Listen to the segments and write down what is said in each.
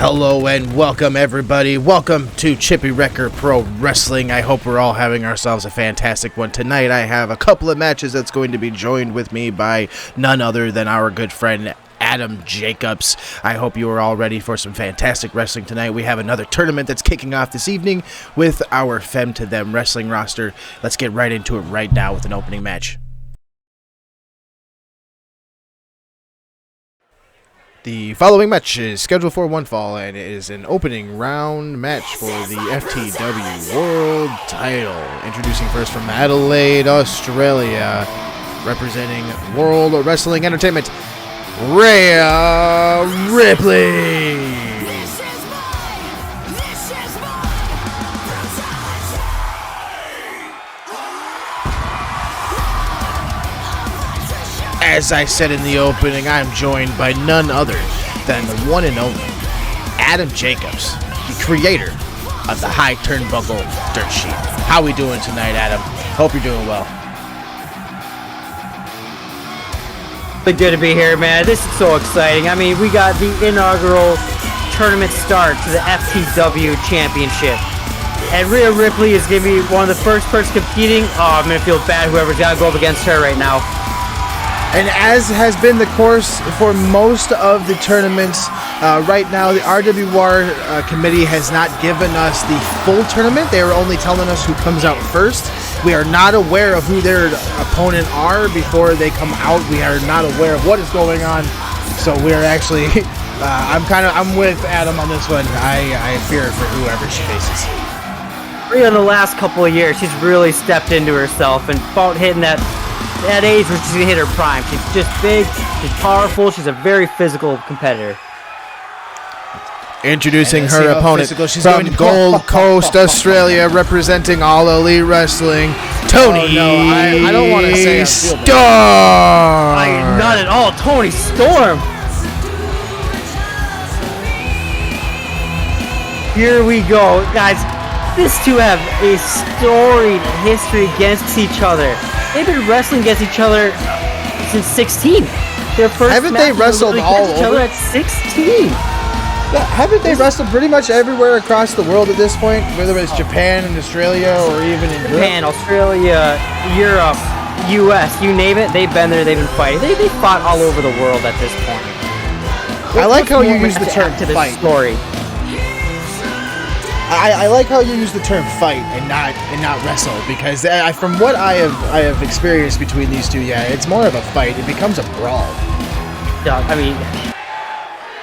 Hello and welcome everybody. Welcome to Chippy Record Pro Wrestling. I hope we're all having ourselves a fantastic one tonight. I have a couple of matches that's going to be joined with me by none other than our good friend Adam Jacobs. I hope you are all ready for some fantastic wrestling tonight. We have another tournament that's kicking off this evening with our Femme to Them wrestling roster. Let's get right into it right now with an opening match. The following match is scheduled for one fall and it is an opening round match for the FTW World title. Introducing first from Adelaide, Australia, representing World Wrestling Entertainment, Rhea Ripley. As I said in the opening, I'm joined by none other than the one and only Adam Jacobs, the creator of the High Turnbuckle Dirt Sheet. How we doing tonight, Adam? Hope you're doing well. Good to be here, man. This is so exciting. I mean, we got the inaugural tournament start to the FTW Championship. And Rhea Ripley is going to be one of the first persons competing. Oh, I'm going to feel bad whoever's got to go up against her right now. And as has been the course for most of the tournaments, right now the RWR committee has not given us the full tournament. They are only telling us who comes out first. We are not aware of who their opponent are before they come out. We are not aware of what is going on. So we're actually, I'm with Adam on this one. I fear for whoever she faces. Rhea, in the last couple of years, she's really stepped into herself and fought hitting that age where she's gonna hit her prime. She's just big, she's powerful, she's a very physical competitor. Introducing her opponent from Gold Coast, Australia, representing All Elite Wrestling, Toni. I don't want to say Storm. Not at all, Toni Storm. Here we go, guys. These two have a storied history against each other. They've been wrestling against each other since 16. Their first haven't they wrestled all each other at 16? Yeah, haven't they wrestled pretty much everywhere across the world at this point? Whether it's Japan and Australia or even in Japan, Europe? Australia, Europe, US, you name it, they've been there, they've been fighting. They fought all over the world at this point. I like how you use the term fight. Story. I like how you use the term fight and not wrestle, because from what I have experienced between these two, yeah, it's more of a fight. It becomes a brawl. Yeah, I mean,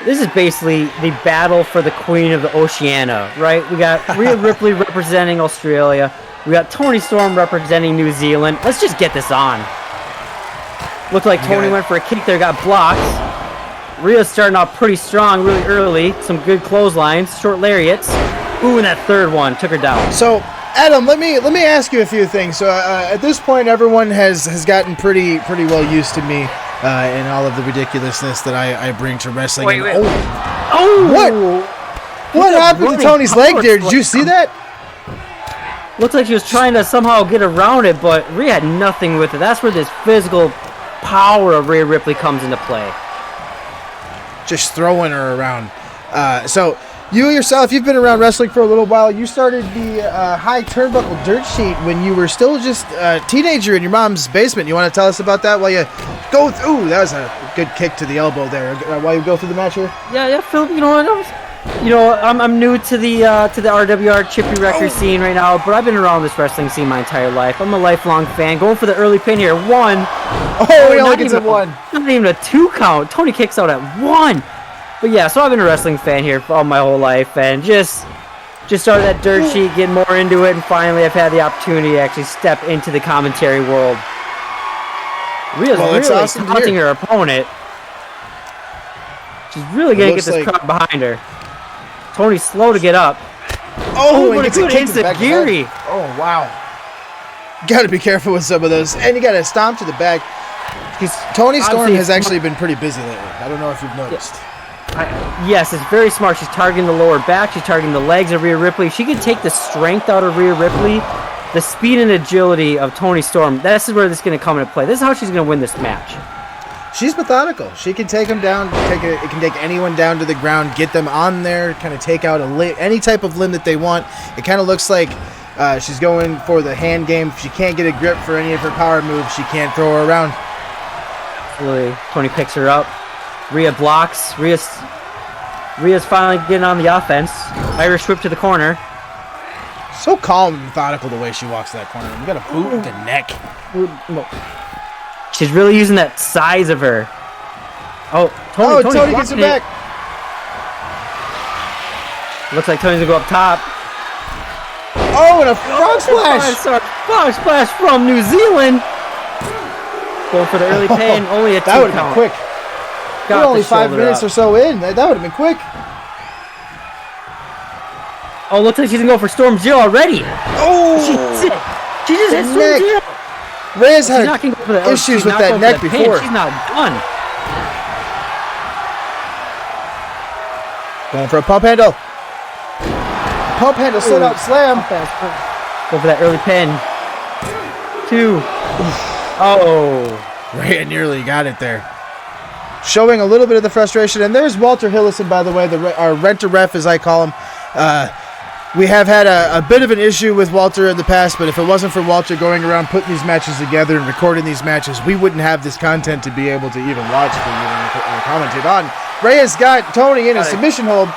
this is basically the battle for the Queen of the Oceania, right? We got Rhea Ripley representing Australia. We got Toni Storm representing New Zealand. Let's just get this on. Looked like Toni went for a kick there, got blocked. Rhea's starting off pretty strong really early. Some good clotheslines, short lariats. Ooh, and that third one took her down. So, Adam, let me ask you a few things. So, at this point, everyone has gotten pretty well used to me and all of the ridiculousness that I bring to wrestling. Wait. What happened to Toni's leg there? Did you see that? Looks like she was trying to somehow get around it, but Rhea had nothing with it. That's where this physical power of Rhea Ripley comes into play. Just throwing her around. So, you yourself, you've been around wrestling for a little while. You started the High Turnbuckle Dirt Sheet when you were still just a teenager in your mom's basement. You want to tell us about that while you go through? Ooh, that was a good kick to the elbow there. While you go through the match here? Yeah, Phil. I'm new to the RWR Chippy record scene right now, but I've been around this wrestling scene my entire life. I'm a lifelong fan. Going for the early pin here. One. Oh, he only gets a one. Not even a 2 count. Toni kicks out at 1. But yeah, so I've been a wrestling fan here for all my whole life, and just started that dirt sheet, getting more into it, and finally I've had the opportunity to actually step into the commentary world. Rhea's really awesome taunting her opponent. She's really going to get this crowd behind her. Toni's slow to get up. Oh, what a good instant Geary. Oh, wow. Got to be careful with some of those. And you got to stomp to the back. Toni Storm has actually been pretty busy lately. I don't know if you've noticed. Yes, it's very smart. She's targeting the lower back. She's targeting the legs of Rhea Ripley. If she can take the strength out of Rhea Ripley, the speed and agility of Toni Storm, this is where this is going to come into play. This is how she's going to win this match. She's methodical. She can take them down. It can take anyone down to the ground, get them on there, kind of take out any type of limb that they want. It kind of looks like she's going for the hand game. If she can't get a grip for any of her power moves, she can't throw her around. Absolutely. Tony picks her up. Rhea blocks. Rhea's finally getting on the offense. Irish whip to the corner. So calm and methodical the way she walks that corner. You got a boot in the neck. She's really using that size of her. Oh, Tony gets her back. Looks like Tony's gonna go up top. Oh, and a frog splash! Frog splash from New Zealand. Going for the early pin. Only a 2 That would have count. been quick. We're only 5 minutes or so in. That would have been quick. Oh, looks like she's gonna go for Storm Zero already. Oh! She just hit Storm Zero. Rhea's had issues with that neck before. She's not done. Going for a pump handle. Pump handle, sit out, slam. Go for that early pin. 2. Oh. Rhea nearly got it there. Showing a little bit of the frustration. And there's Walter Hillison, by the way, our rent-a-ref, as I call him. We have had a bit of an issue with Walter in the past, but if it wasn't for Walter going around putting these matches together and recording these matches, we wouldn't have this content to be able to even watch for you and commentate on. Rhea's got Tony in a submission hold.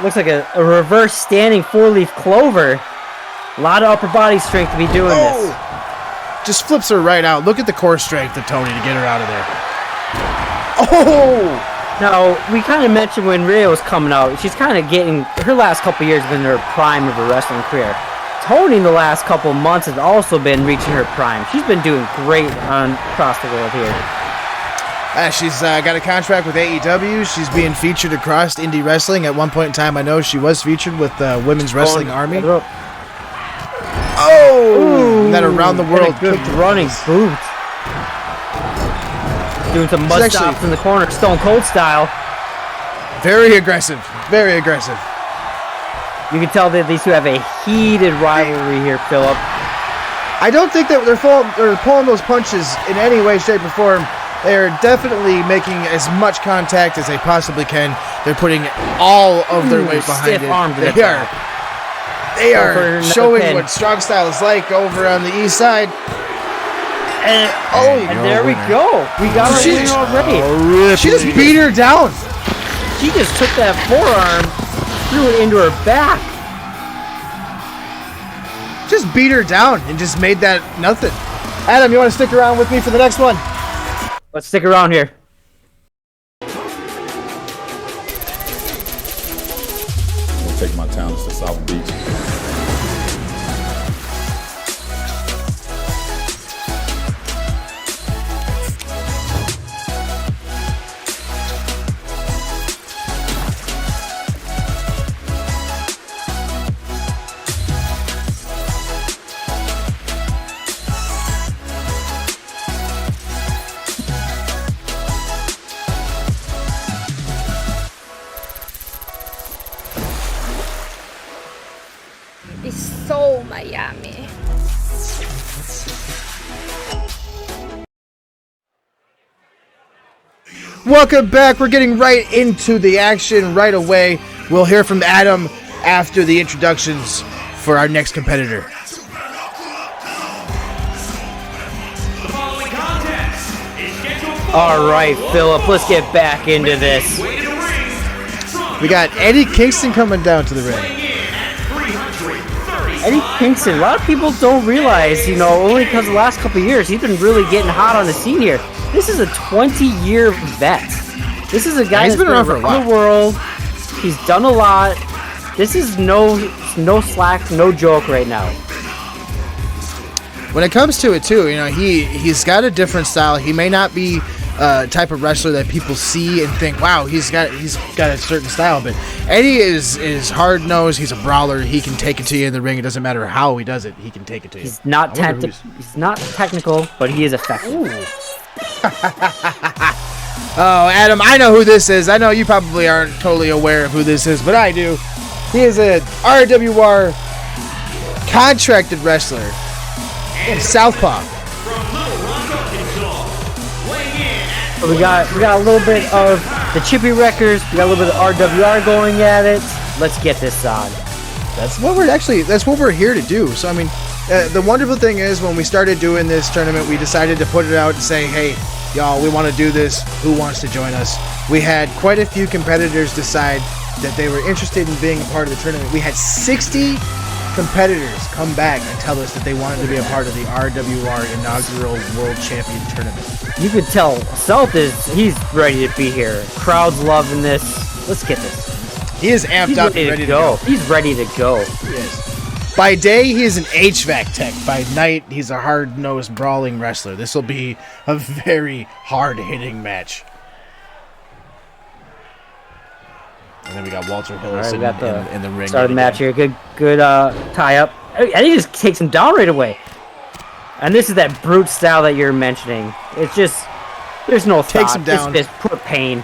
Looks like a reverse standing 4-leaf clover. A lot of upper body strength to be doing this. Just flips her right out. Look at the core strength of Tony to get her out of there. Oh! Now, we kind of mentioned when Rhea was coming out, she's kind of getting, her last couple years have been her prime of her wrestling career. Tony in the last couple months has also been reaching her prime. She's been doing great across the world here. She's got a contract with AEW. She's being featured across indie wrestling. At one point in time, I know she was featured with the Women's Wrestling Army. Oh! And then around the world. Good running boot. Doing some mud stops in the corner, Stone Cold style. Very aggressive. Very aggressive. You can tell that these two have a heated rivalry here, Philip. I don't think that they're pulling those punches in any way, shape, or form. They're definitely making as much contact as they possibly can. They're putting all of their weight behind it. They are showing what strong style is like over on the east side. And there we go. We got her winner already. She just beat her down. She just took that forearm, threw it into her back. Just beat her down and just made that nothing. Adam, you want to stick around with me for the next one? Let's stick around here. I'll take my talents to South Beach. It's so Miami. Welcome back. We're getting right into the action right away. We'll hear from Adam after the introductions for our next competitor. All right, Philip, let's get back into this. We got Eddie Kingston coming down to the ring. Eddie Kingston, a lot of people don't realize, only because the last couple of years, he's been really getting hot on the scene here. This is a 20-year vet. This is a guy he's that's been around for the world. He's done a lot. This is no slack, no joke right now. When it comes to it, too, he's got a different style. He may not be type of wrestler that people see and think, wow, he's got a certain style, but Eddie is hard nosed. He's a brawler. He can take it to you in the ring. It doesn't matter how he does it. He can take it to you. He's not technical, but he is effective. Oh, Adam, I know who this is. I know you probably aren't totally aware of who this is, but I do. He is a RWR contracted wrestler in Southpaw. So we got a little bit of the Chippy Wreckers. We got a little bit of RWR going at it. Let's get this on. That's what we're here to do. So I mean, the wonderful thing is when we started doing this tournament, we decided to put it out and say, hey, y'all, we want to do this. Who wants to join us? We had quite a few competitors decide that they were interested in being a part of the tournament. We had 60 competitors come back and tell us that they wanted to be a part of the RWR inaugural World Champion Tournament. You could tell he's ready to be here. Crowd's loving this. Let's get this. He is amped up and ready to go. He's ready to go. He is. By day, he is an HVAC tech. By night, he's a hard-nosed brawling wrestler. This will be a very hard-hitting match. And then we got Walter Hillis in the ring. Start the match here. Good tie up. And he just takes him down right away. And this is that brute style that you're mentioning. It's just, there's no thought. Takes him down. It's just pure pain.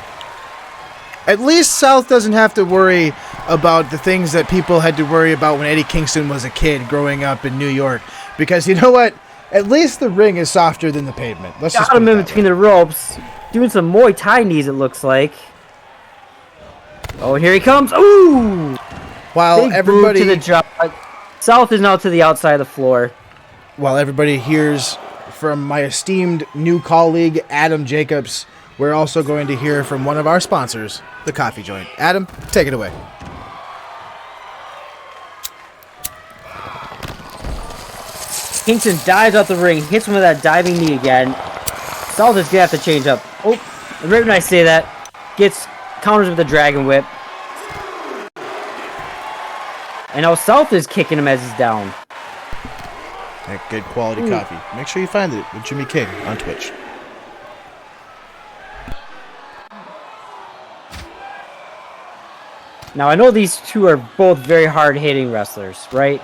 At least South doesn't have to worry about the things that people had to worry about when Eddie Kingston was a kid growing up in New York. Because you know what? At least the ring is softer than the pavement. Let's just got him in between the ropes. Doing some Muay Thai knees, it looks like. Oh, here he comes. Ooh! While Big everybody boot to the jaw. South is now to the outside of the floor. While everybody hears from my esteemed new colleague, Adam Jacobs, we're also going to hear from one of our sponsors, the Coffee Joint. Adam, take it away. Kingston dives out the ring, hits him with that diving knee again. South is going to have to change up. Oh, and right when I say that, gets counters with the Dragon Whip. And now South is kicking him as he's down. That good quality coffee. Make sure you find it with Jimmy King on Twitch. Now, I know these two are both very hard-hitting wrestlers, right?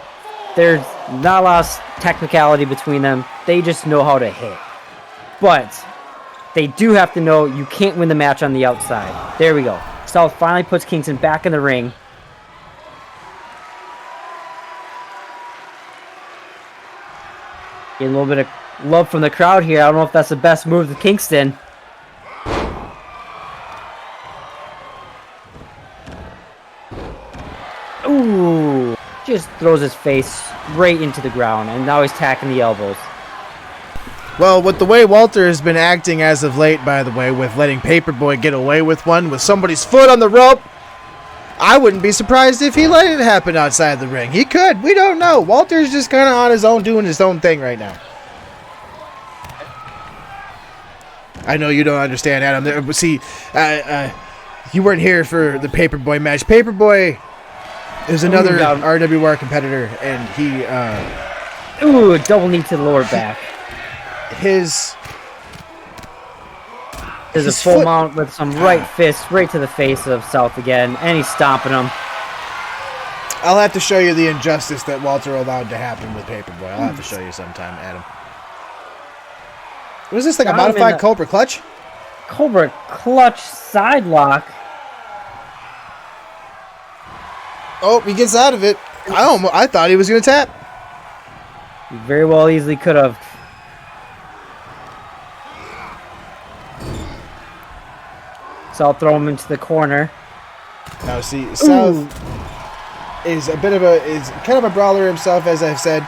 There's not a lot of technicality between them. They just know how to hit. But they do have to know you can't win the match on the outside. There we go. South finally puts Kingston back in the ring. Getting a little bit of love from the crowd here. I don't know if that's the best move to Kingston. Ooh, just throws his face right into the ground, and now he's tacking the elbows. Well, with the way Walter has been acting as of late, by the way, with letting Paperboy get away with one with somebody's foot on the rope, I wouldn't be surprised if he let it happen outside the ring. He could. We don't know. Walter's just kind of on his own, doing his own thing right now. I know you don't understand, Adam. See, you weren't here for the Paperboy match. Paperboy is another RWR competitor, and he... Ooh, double knee to the lower back. There's a full mount with some right fist right to the face of South again, and he's stomping him. I'll have to show you the injustice that Walter allowed to happen with Paperboy. I'll have to show you sometime, Adam. Was this like a modified Cobra Clutch? Cobra Clutch side lock. Oh, he gets out of it. I thought he was going to tap. He very well easily could have. So I'll throw him into the corner. Now see, South is kind of a brawler himself, as I've said.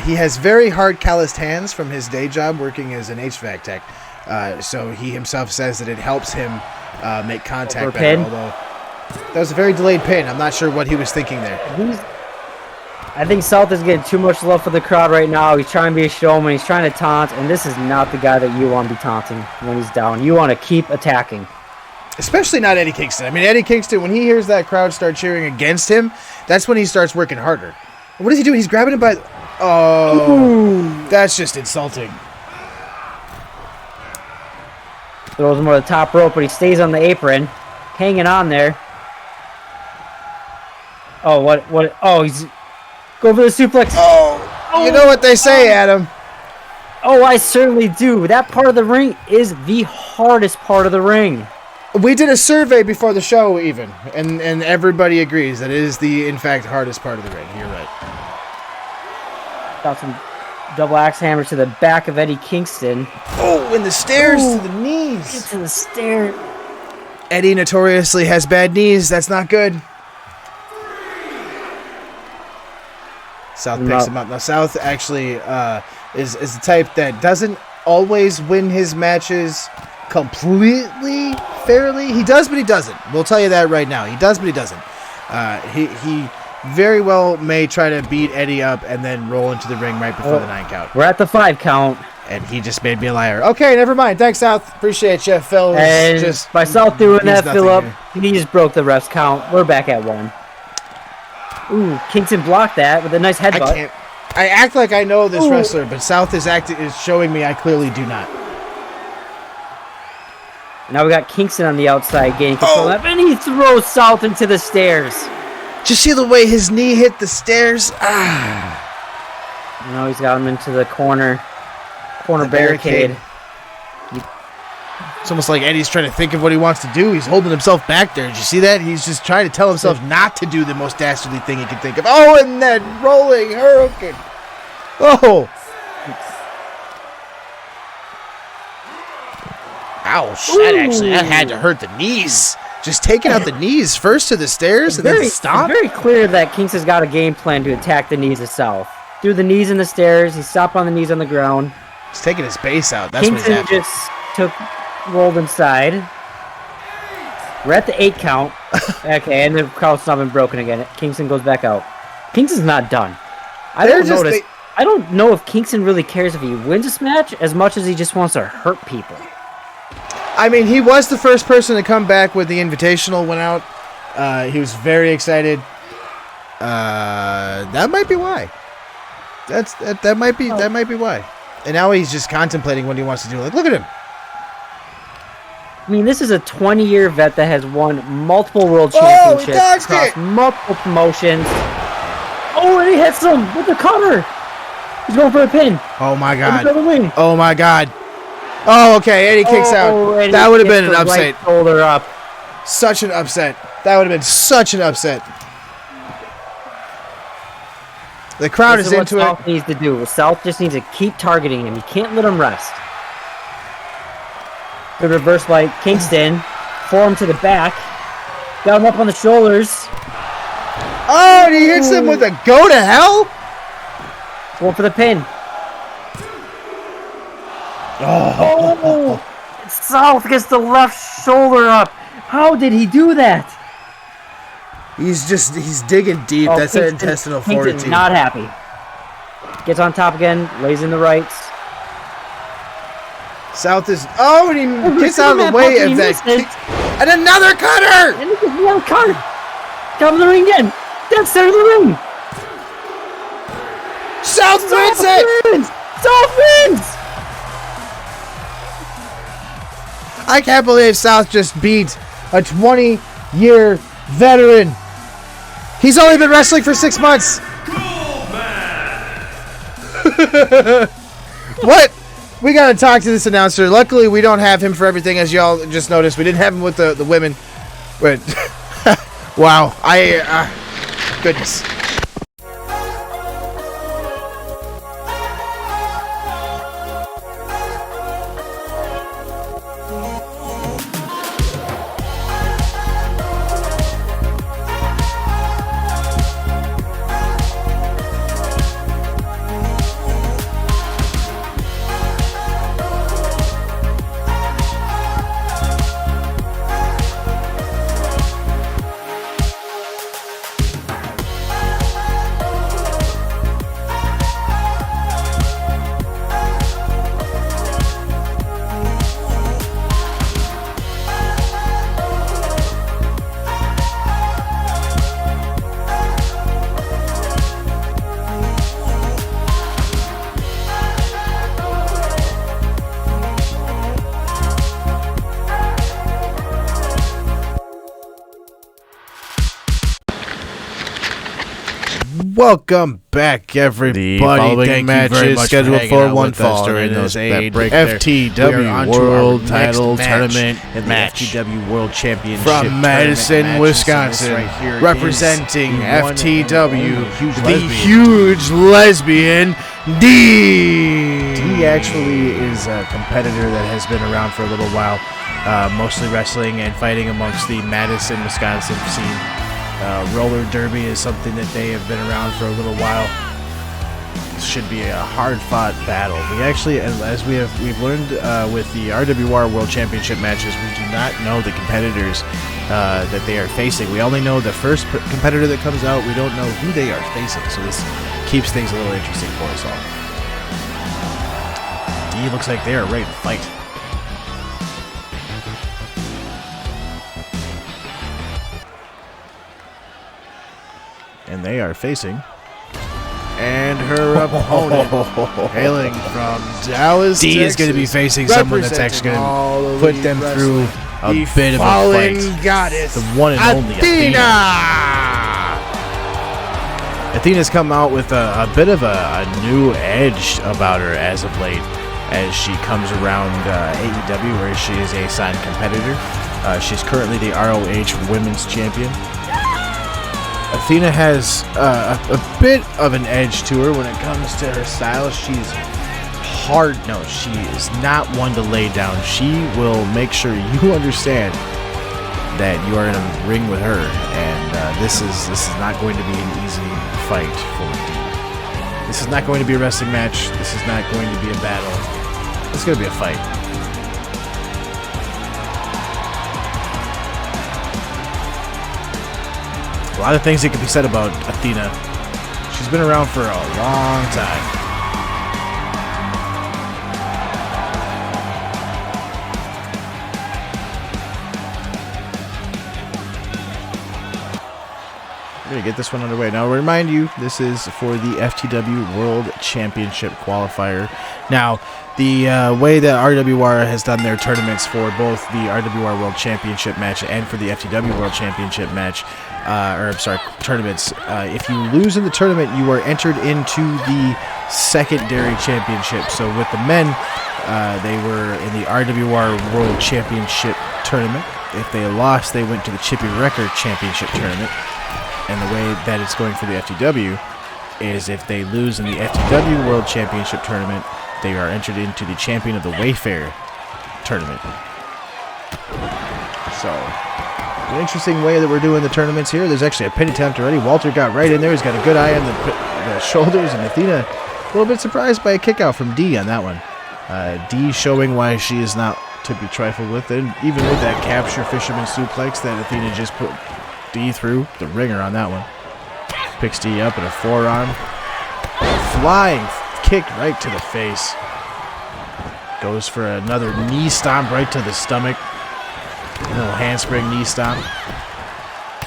He has very hard calloused hands from his day job working as an HVAC tech. So he himself says that it helps him make contact better. Although that was a very delayed pin. I'm not sure what he was thinking there. I think South is getting too much love for the crowd right now. He's trying to be a showman. He's trying to taunt, and this is not the guy that you want to be taunting when he's down. You want to keep attacking. Especially not Eddie Kingston. I mean, Eddie Kingston, when he hears that crowd start cheering against him, that's when he starts working harder. What is he doing? He's grabbing him by... Oh, that's just insulting. Throws him over the top rope, but he stays on the apron, hanging on there. Oh, what? Oh, he's... Go for the suplex. Oh, you know what they say, Adam. Oh, I certainly do. That part of the ring is the hardest part of the ring. We did a survey before the show, even, and everybody agrees that it is in fact, hardest part of the ring. You're right. Got some Double axe hammer to the back of Eddie Kingston. Oh, and the stairs to the knees. Into the stair. Eddie notoriously has bad knees. That's not good. South picks him up. Now, South actually is the type that doesn't always win his matches completely fairly. He does, but he doesn't. We'll tell you that right now. He does, but he doesn't. He very well may try to beat Eddie up and then roll into the ring right before the 9 count. We're at the 5 count. And he just made me a liar. Okay, never mind. Thanks, South. Appreciate you, Phil. And just by South doing that, nothing Phil up, here. he just broke the ref's count. We're back at 1. Ooh, Kingston blocked that with a nice headbutt. I act like I know this wrestler, but South is showing me I clearly do not. Now we got Kingston on the outside gaining control of that, and he throws South into the stairs. Did you see the way his knee hit the stairs? Now he's got him into the corner barricade. It's almost like Eddie's trying to think of what he wants to do. He's holding himself back there. Did you see that? He's just trying to tell himself not to do the most dastardly thing he can think of. Oh, and then rolling hurricane. Oh. Ouch. That had to hurt the knees. Just taking out the knees first to the stairs and then stop. It's very clear that Kingston's got a game plan to attack the knees of South. Through the knees in the stairs, he stopped on the knees on the ground. He's taking his base out. That's Kingston what he's after. just rolled inside. We're at the 8 count. Okay, and the count's not been broken again. Kingston goes back out. Kingston's not done. I don't know if Kingston really cares if he wins this match as much as he just wants to hurt people. I mean, he was the first person to come back with the Invitational went out. He was very excited. That might be why. That might be why. And now he's just contemplating what he wants to do. Like, look at him. I mean, this is a 20-year vet that has won multiple world championships across multiple promotions. Oh, and he hits him with the cover. He's going for a pin. Oh my god. Oh my god. Oh, okay. Eddie kicks out. That would have been an upset. Right shoulder up. Such an upset. That would have been such an upset. The crowd is into it. South needs to do. South just needs to keep targeting him. You can't let him rest. Good reverse by Kingston. Forearm to the back. Got him up on the shoulders. Oh, and he hits him with a go to hell? Going for the pin. Oh. South gets the left shoulder up. How did he do that? He's digging deep. That's that intestinal fortitude. Kingston not happy. Gets on top again, lays in the rights. South is... Oh, and he gets out of the way of that kick. And another cutter! And another cutter! Come to the ring again! That's center of the ring! South wins it! South wins! I can't believe South just beat a 20-year veteran. He's only been wrestling for 6 months. What? We got to talk to this announcer. Luckily, we don't have him for everything, as y'all just noticed. We didn't have him with the women. But, wow. Goodness. Welcome back, everybody. Thank you very much scheduled for one fall during those FTW World Title Tournament and FTW World Championship from Madison, Wisconsin, representing FTW, the huge lesbian D actually is a competitor that has been around for a little while, mostly wrestling and fighting amongst the Madison, Wisconsin scene. Roller derby is something that they have been around for a little while. This should be a hard-fought battle. We actually, as we've learned with the RWR World Championship matches, we do not know the competitors that they are facing. We only know the first competitor that comes out. We don't know who they are facing, so this keeps things a little interesting for us all. D looks like they are ready to fight. And they are facing, and her opponent, hailing from Dallas, D is going to be facing someone that's actually going to put them through a bit of a fight. Goddess, the one and only Athena. Athena's come out with a bit of a new edge about her as of late, as she comes around AEW, where she is a signed competitor. She's currently the ROH Women's Champion. Athena has a bit of an edge to her when it comes to her style. She's hard. No, she is not one to lay down. She will make sure you understand that you are in a ring with her, and this is not going to be an easy fight for D. This is not going to be a wrestling match. This is not going to be a battle. It's going to be a fight. A lot of things that can be said about Athena. She's been around for a long time. We're going to get this one underway. Now, I'll remind you, this is for the FTW World Championship qualifier. Now, the way that RWR has done their tournaments for both the RWR World Championship match and for the FTW World Championship match, tournaments, if you lose in the tournament, you are entered into the secondary championship. So with the men, they were in the RWR World Championship tournament. If they lost, they went to the Chippy Record Championship tournament. And the way that it's going for the FTW is if they lose in the FTW World Championship tournament, they are entered into the Champion of the Wayfair tournament. So, an interesting way that we're doing the tournaments here. There's actually a pin attempt already. Walter got right in there. He's got a good eye on the shoulders. And Athena, a little bit surprised by a kick out from D on that one. D showing why she is not to be trifled with. And even with that capture fisherman suplex that Athena just put D through the ringer on that one. Picks D up in a forearm. Flying kick right to the face. Goes for another knee stomp right to the stomach. A little handspring knee stomp.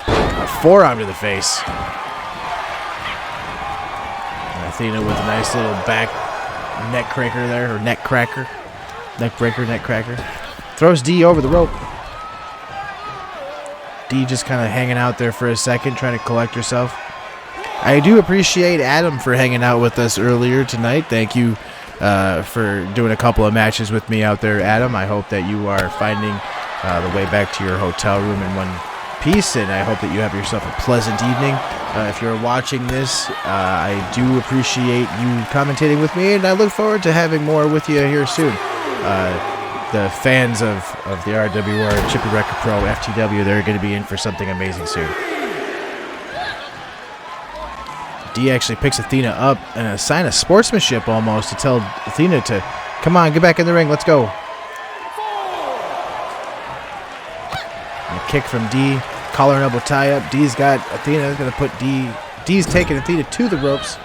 A forearm to the face. And Athena with a nice little back neck cracker there, or neck cracker. Neck breaker, neck cracker. Throws D over the rope. D just kind of hanging out there for a second, trying to collect herself. I do appreciate Adam for hanging out with us earlier tonight. Thank you for doing a couple of matches with me out there, Adam. I hope that you are finding the way back to your hotel room in one piece, and I hope that you have yourself a pleasant evening. If you're watching this, I do appreciate you commentating with me, and I look forward to having more with you here soon. The fans of the RWR, Chippy Record Pro, FTW, they're going to be in for something amazing soon. D actually picks Athena up in a sign of sportsmanship almost to tell Athena to, come on, get back in the ring, let's go. And a kick from D, collar and elbow tie up. D's got Athena, going to put D. D's taking Athena to the ropes.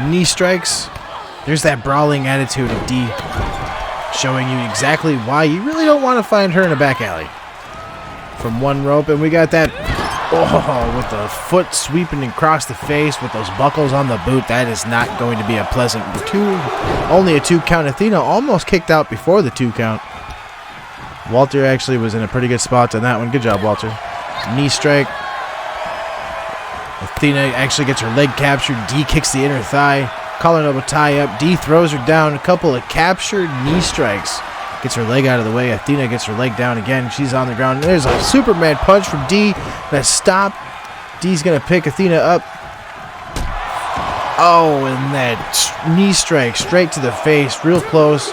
Knee strikes. There's that brawling attitude of D, showing you exactly why you really don't want to find her in a back alley. From one rope, and we got that, with the foot sweeping across the face with those buckles on the boot. That is not going to be a pleasant only a 2 count. Athena almost kicked out before the 2 count. Walter actually was in a pretty good spot on that one. Good job, Walter. Knee strike. Athena actually gets her leg captured. D kicks the inner thigh. Collar and elbow tie up. D throws her down. A couple of captured knee strikes. Gets her leg out of the way. Athena gets her leg down again. She's on the ground. There's a Superman punch from D. That stop. D's going to pick Athena up. Oh, and that knee strike straight to the face, real close.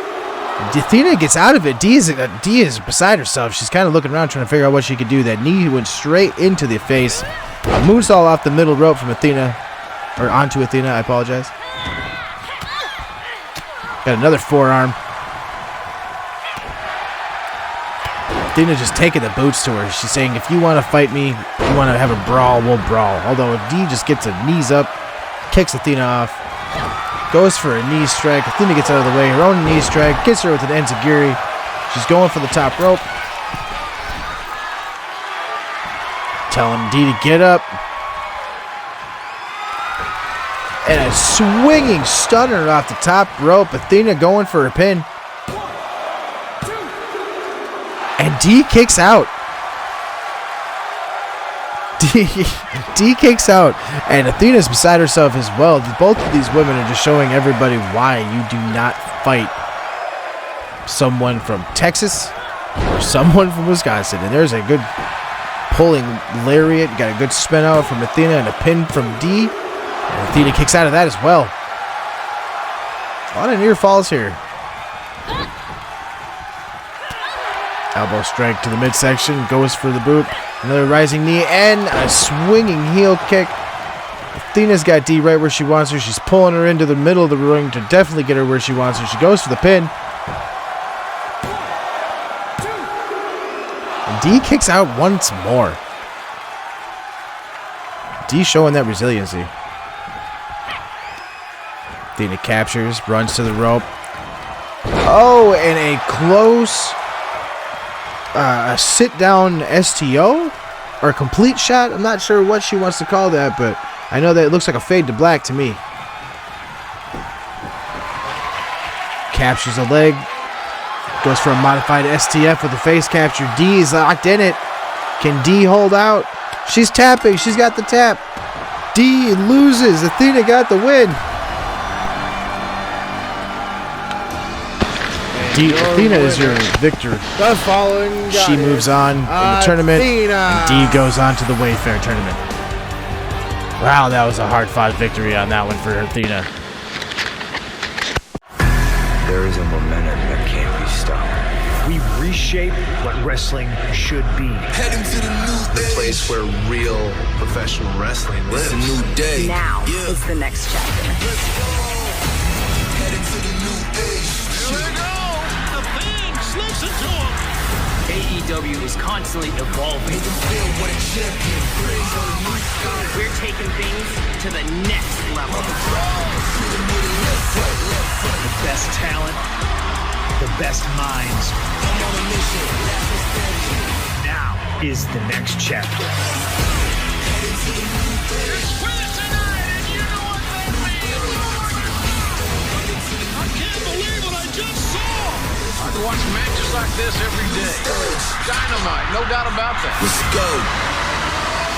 Athena gets out of it. D is beside herself. She's kind of looking around trying to figure out what she could do. That knee went straight into the face. A moonsault off the middle rope from Athena. Or onto Athena, I apologize. Got another forearm. Athena just taking the boots to her. She's saying, if you want to fight me, you want to have a brawl, we'll brawl. Although if D just gets her knees up, kicks Athena off, goes for a knee strike. Athena gets out of the way. Her own knee strike. Gets her with an enziguri. She's going for the top rope. Telling D to get up. And a swinging stunner off the top rope. Athena going for a pin. And D kicks out. D kicks out, and Athena's beside herself as well. Both of these women are just showing everybody why you do not fight someone from Texas or someone from Wisconsin. And there's a good pulling lariat. Got a good spin out from Athena and a pin from D. And Athena kicks out of that as well. A lot of near falls here. Elbow strike to the midsection. Goes for the boot. Another rising knee and a swinging heel kick. Athena's got D right where she wants her. She's pulling her into the middle of the ring to definitely get her where she wants her. She goes for the pin. And D kicks out once more. D showing that resiliency. Athena captures, runs to the rope. Oh, and a close a sit-down STO or a complete shot. I'm not sure what she wants to call that, but I know that it looks like a fade to black to me. Captures a leg. Goes for a modified STF with a face capture. D is locked in it. Can D hold out? She's tapping. She's got the tap. D loses. Athena got the win. Athena is your victor. The following she moves on in the tournament, and D goes on to the Wayfair tournament. Wow, that was a hard-fought victory on that one for Athena. There is a momentum that can't be stopped. We reshape what wrestling should be. Heading to the place where real professional wrestling lives. It's a new day. Now is the next chapter. Heading to the new age. Here we go. The thing slips into him. AEW is constantly evolving. We're taking things to the next level. The best talent, the best minds. Now is the next chapter. I can watch matches like this every day. Dynamite, no doubt about that. Let's go.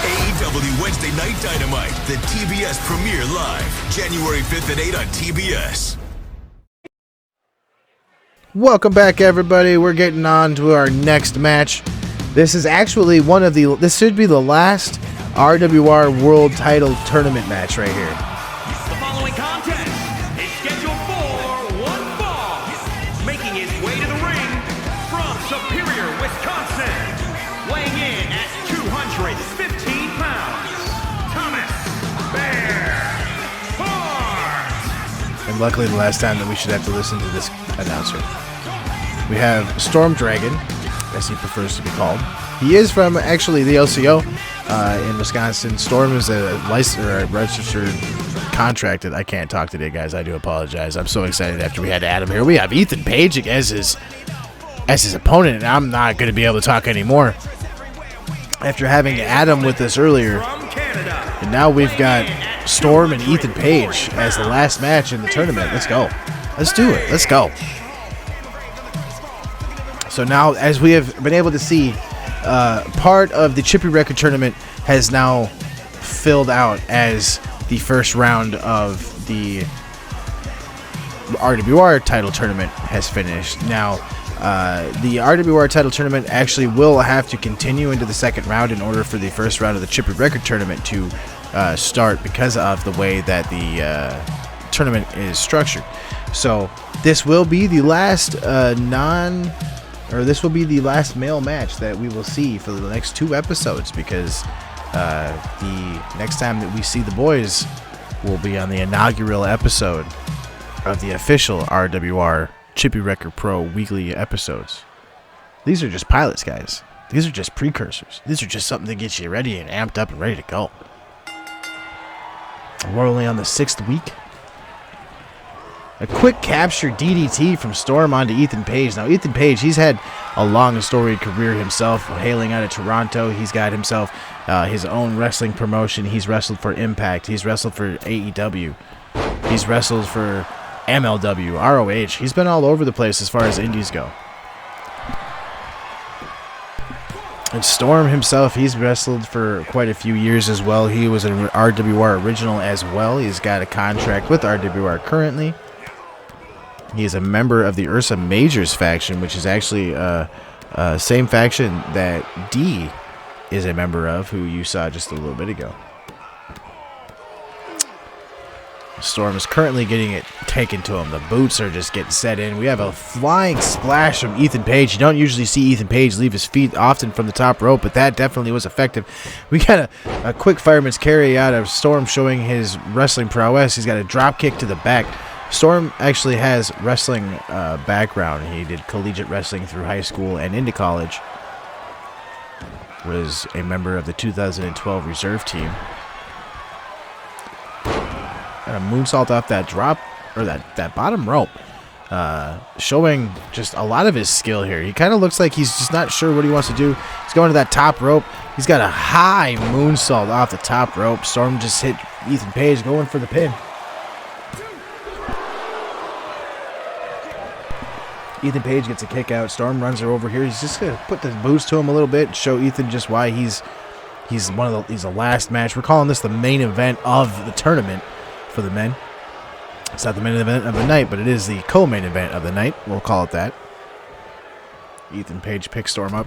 AEW Wednesday Night Dynamite, the TBS premiere live, January 5th at 8 on TBS. Welcome back, everybody. We're getting on to our next match. This is actually this should be the last RWR World Title Tournament match right here. The following contest is scheduled for one fall. Making his way to the ring from Superior, Wisconsin, weighing in at 215 pounds, Thomas Bear Hart. And luckily the last time that we should have to listen to this announcer. We have Storm Dragon, as he prefers to be called. He is from actually the LCO in Wisconsin. Storm is a registered contracted. I can't talk today, guys. I do apologize. I'm so excited after we had Adam here. We have Ethan Page as his opponent, and I'm not going to be able to talk anymore after having Adam with us earlier. And now we've got Storm and Ethan Page as the last match in the tournament. Let's go. Let's do it. Let's go. So now, as we have been able to see, part of the Chippy Record Tournament has now filled out as the first round of the RWR title tournament has finished. Now, the RWR title tournament actually will have to continue into the second round in order for the first round of the Chippy Record Tournament to start because of the way that the tournament is structured. So this will be the last this will be the last male match that we will see for the next 2 episodes, because the next time that we see the boys will be on the inaugural episode of the official RWR Chippy Record Pro weekly episodes. These are just pilots, guys. These are just precursors. These are just something to get you ready and amped up and ready to go. We're only on the 6th week. A quick capture DDT from Storm onto Ethan Page. Now, Ethan Page, he's had a long and storied career himself, hailing out of Toronto. He's got himself his own wrestling promotion. He's wrestled for Impact. He's wrestled for AEW. He's wrestled for MLW, ROH. He's been all over the place as far as indies go. And Storm himself, he's wrestled for quite a few years as well. He was an RWR original as well. He's got a contract with RWR currently. He is a member of the Ursa Majors faction, which is actually same faction that D is a member of, who you saw just a little bit ago. Storm is currently getting it taken to him. The boots are just getting set in. We have a flying splash from Ethan Page. You don't usually see Ethan Page leave his feet often from the top rope, but that definitely was effective. We got a quick fireman's carry out of Storm showing his wrestling prowess. He's got a drop kick to the back. Storm actually has wrestling background. He did collegiate wrestling through high school and into college. Was a member of the 2012 reserve team. And a moonsault off that drop, or that bottom rope, showing just a lot of his skill here. He kind of looks like he's just not sure what he wants to do. He's going to that top rope. He's got a high moonsault off the top rope. Storm just hit Ethan Page, going for the pin. Ethan Page gets a kick out. Storm runs her over here. He's just going to put the boost to him a little bit and show Ethan just why he's the last match. We're calling this the main event of the tournament for the men. It's not the main event of the night, but it is the co-main event of the night. We'll call it that. Ethan Page picks Storm up.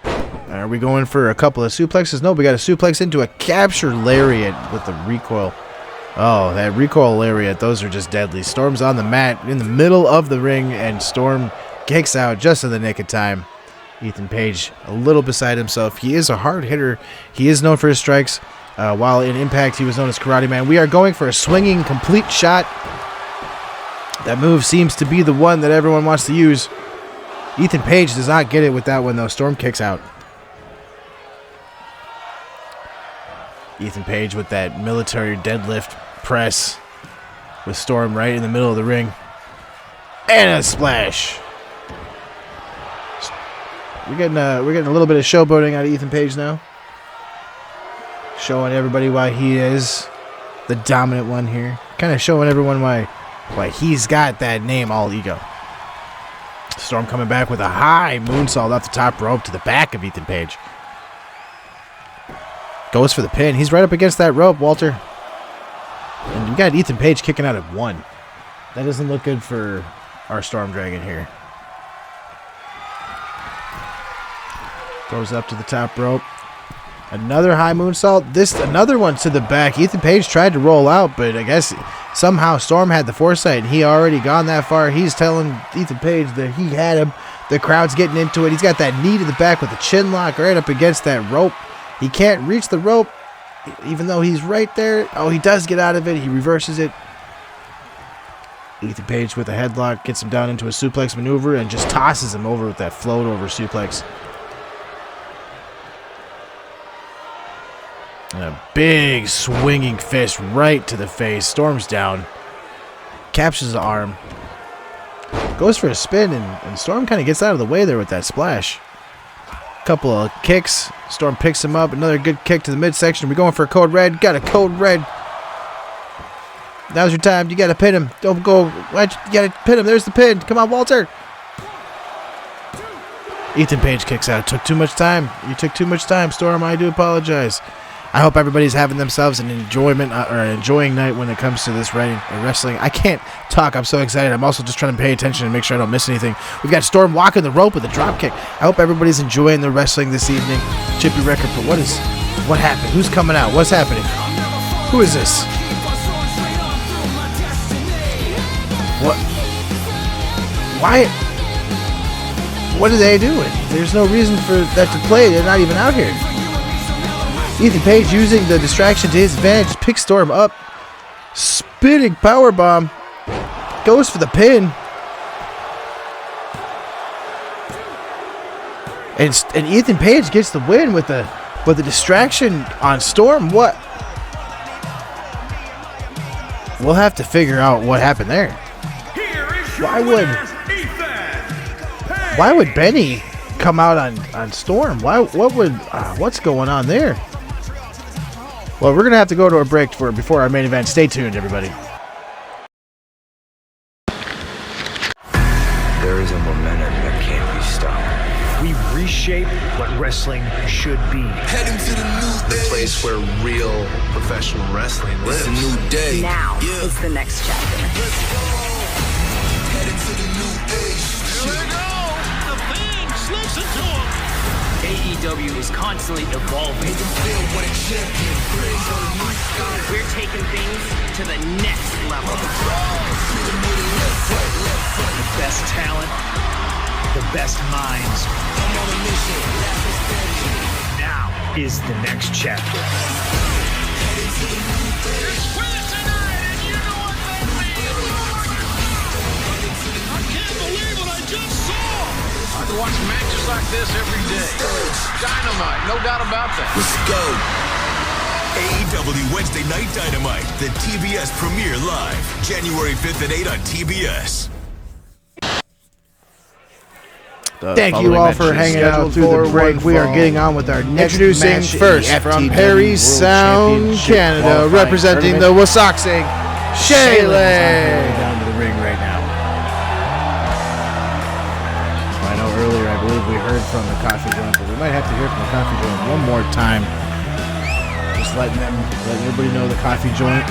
Are we going for a couple of suplexes? No, we got a suplex into a capture lariat with the recoil. Oh, that recoil lariat, those are just deadly. Storm's on the mat in the middle of the ring, and Storm kicks out just in the nick of time. Ethan Page a little beside himself. He is a hard hitter. He is known for his strikes. While in Impact, he was known as Karate Man. We are going for a swinging complete shot. That move seems to be the one that everyone wants to use. Ethan Page does not get it with that one, though. Storm kicks out. Ethan Page with that military deadlift press with Storm right in the middle of the ring. And a splash. We're getting a little bit of showboating out of Ethan Page now. Showing everybody why he is the dominant one here. Kind of showing everyone why he's got that name, All Ego. Storm coming back with a high moonsault off the top rope to the back of Ethan Page. Goes for the pin. He's right up against that rope, Walter. And we got Ethan Page kicking out at 1. That doesn't look good for our Storm Dragon here. Goes up to the top rope. Another high moonsault. Another one to the back. Ethan Page tried to roll out, but I guess somehow Storm had the foresight. He already gone that far. He's telling Ethan Page that he had him. The crowd's getting into it. He's got that knee to the back with a chin lock right up against that rope. He can't reach the rope, even though he's right there. Oh, he does get out of it. He reverses it. Ethan Page with a headlock gets him down into a suplex maneuver and just tosses him over with that float over suplex. And a big swinging fist right to the face. Storm's down. Captures the arm. Goes for a spin, and Storm kind of gets out of the way there with that splash. Couple of kicks. Storm picks him up. Another good kick to the midsection. We're going for a code red. Got a code red. Now's your time. You got to pin him. Don't go. You got to pin him. There's the pin. Come on, Walter. Ethan Page kicks out. Took too much time. You took too much time, Storm. I do apologize. I hope everybody's having themselves an enjoying night when it comes to this wrestling. I can't talk. I'm so excited. I'm also just trying to pay attention and make sure I don't miss anything. We've got Storm walking the rope with a drop kick. I hope everybody's enjoying the wrestling this evening. Chippy Record for what is What happened? Who's coming out? What's happening? Who is this? What? Why? What are they doing? There's no reason for that to play. They're not even out here. Ethan Page using the distraction to his advantage. Picks Storm up. Spinning powerbomb. Goes for the pin. And Ethan Page gets the win with the distraction on Storm. What? We'll have to figure out what happened there. Why would Benny come out on Storm? What's going on there? Well, we're gonna have to go to a break before our main event. Stay tuned, everybody. There is a momentum that can't be stopped. We reshape what wrestling should be. Heading to the place where real professional wrestling lives. It's a new day. Now is the next chapter. Let's go. Heading to the new age. Here we go. The Femme slips into him. AEW is constantly evolving. We're taking things to the next level. The best talent, the best minds. Now is the next chapter. It's Femme tonight, and you know what that means. I can't believe what I just saw. I could watch matches like this every day. Dynamite, no doubt about that. Let's go. AEW Wednesday Night Dynamite, the TBS premiere live, January 5th at 8 on TBS. Thank you all for hanging out through the break. We are getting on with our next Introducing match. first from Perry Sound, Canada, representing the Wasauksing, Shaylin. Down to the ring right now. I know earlier I believe we heard from the coffee joint, but we might have to hear from the coffee joint one more time. Just letting everybody know the coffee joint,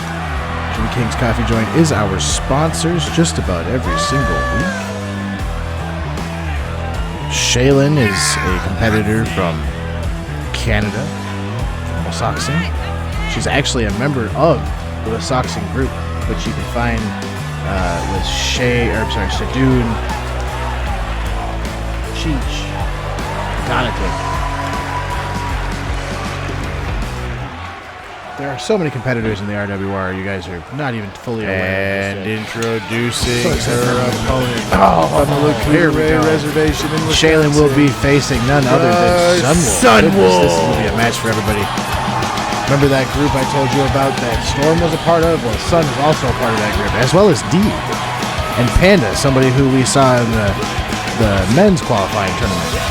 Jimmy King's Coffee Joint, is our sponsors just about every single week. Shaylin is a competitor from Canada, from Wasauksing. She's actually a member of the Wasauksing group, which you can find with Sadoon, Cheech, Dominik. There are so many competitors in the RWR, you guys are not even fully aware. And introducing So her opponent from the here we go. Reservation in Shaylin will be facing none other than Sunwolf. Sunwolf. This will be a match for everybody. Remember that group I told you about that Storm was a part of? Well, Sun is also a part of that group, as well as D. And Panda, somebody who we saw in the men's qualifying tournament.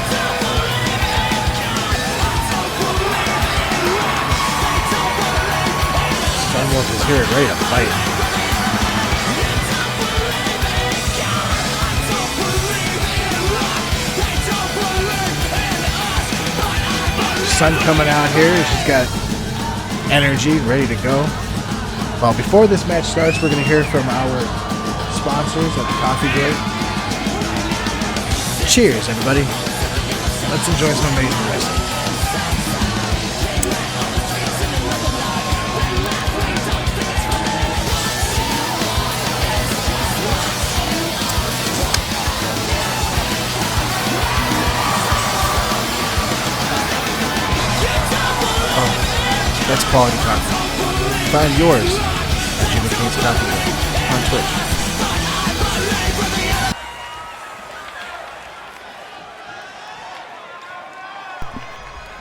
Sunwolf is here ready to fight. Sun coming out here. She's got energy, ready to go. Well, before this match starts, we're going to hear from our sponsors at the Coffee Joint. Cheers, everybody. Let's enjoy some amazing wrestling. That's quality coffee. Find yours at Jimmy King's Coffee on Twitch.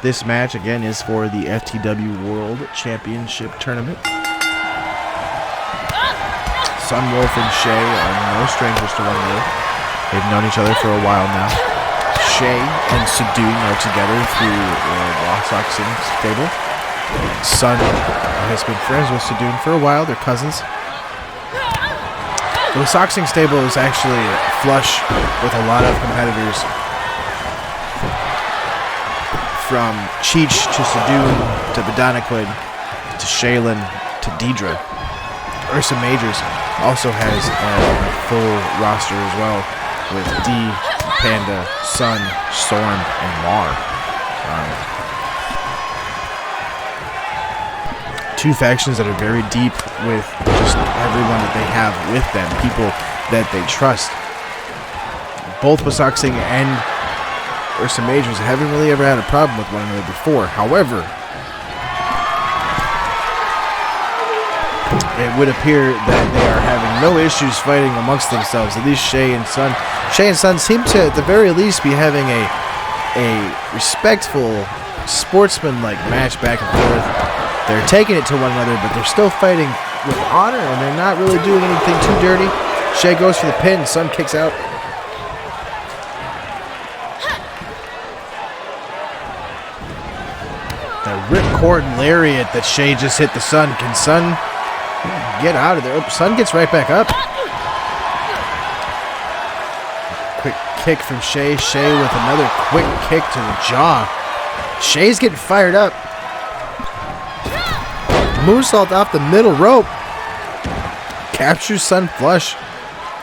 This match, again, is for the FTW World Championship Tournament. Sunwolf and Shay are no strangers to one another. They've known each other for a while now. Shay and Sadoon are together through the Wasauksing stable. Sun has been friends with Sadoon for a while. They're cousins. The Wasauksing stable is actually flush with a lot of competitors, from Cheech to Sadoon to Badanaquid to Shaylin to Deidre. Ursa Majors also has a full roster as well, with D, Panda, Sun, Storm, and Mar. two factions that are very deep with just everyone that they have with them, people that they trust. Both Wasaksing and Ursa Majors haven't really ever had a problem with one another before. However, it would appear that they are having no issues fighting amongst themselves, at least Shay and Sun. Shay and Sun seem to, at the very least, be having a respectful, sportsman-like match back and forth. They're taking it to one another, but they're still fighting with honor, and they're not really doing anything too dirty. Shay goes for the pin, Sun kicks out. The ripcord lariat that Shay just hit the Sun. Can Sun get out of there? Oh, Sun gets right back up. Quick kick from Shay. Shay with another quick kick to the jaw. Shay's getting fired up. Moonsault off the middle rope. Captures Sun flush.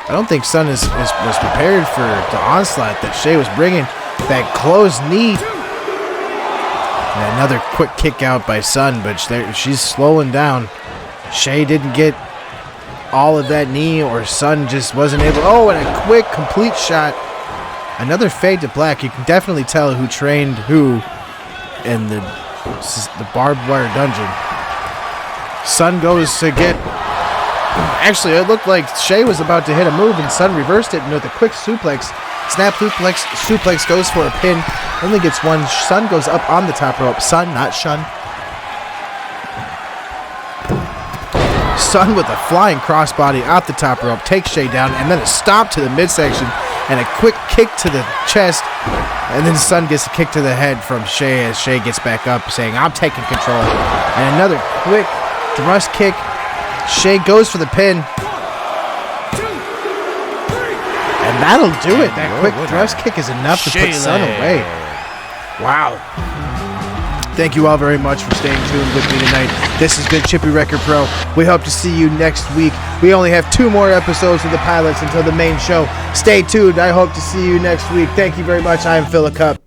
I don't think Sun was prepared for the onslaught that Shay was bringing. That closed knee. And another quick kick out by Sun, but she's slowing down. Shay didn't get all of that knee, or Sun just wasn't able. Oh, and a quick, complete shot. Another fade to black. You can definitely tell who trained who in the barbed wire dungeon. Sun goes to get. Actually, it looked like Shay was about to hit a move, and Sun reversed it, and with a quick suplex, snap suplex goes for a pin. Only gets one. Sun goes up on the top rope. Sun, not Shun. Sun with a flying crossbody off the top rope, takes Shay down, and then a stomp to the midsection, and a quick kick to the chest, and then Sun gets a kick to the head from Shay as Shay gets back up, saying, I'm taking control. And another quick thrust kick. Shay goes for the pin. And that'll do it. That quick thrust kick is enough to put Sun away. Wow. Thank you all very much for staying tuned with me tonight. This has been Chippy Wrecker Pro. We hope to see you next week. We only have 2 more episodes of the pilots until the main show. Stay tuned. I hope to see you next week. Thank you very much. I am Philip Cup.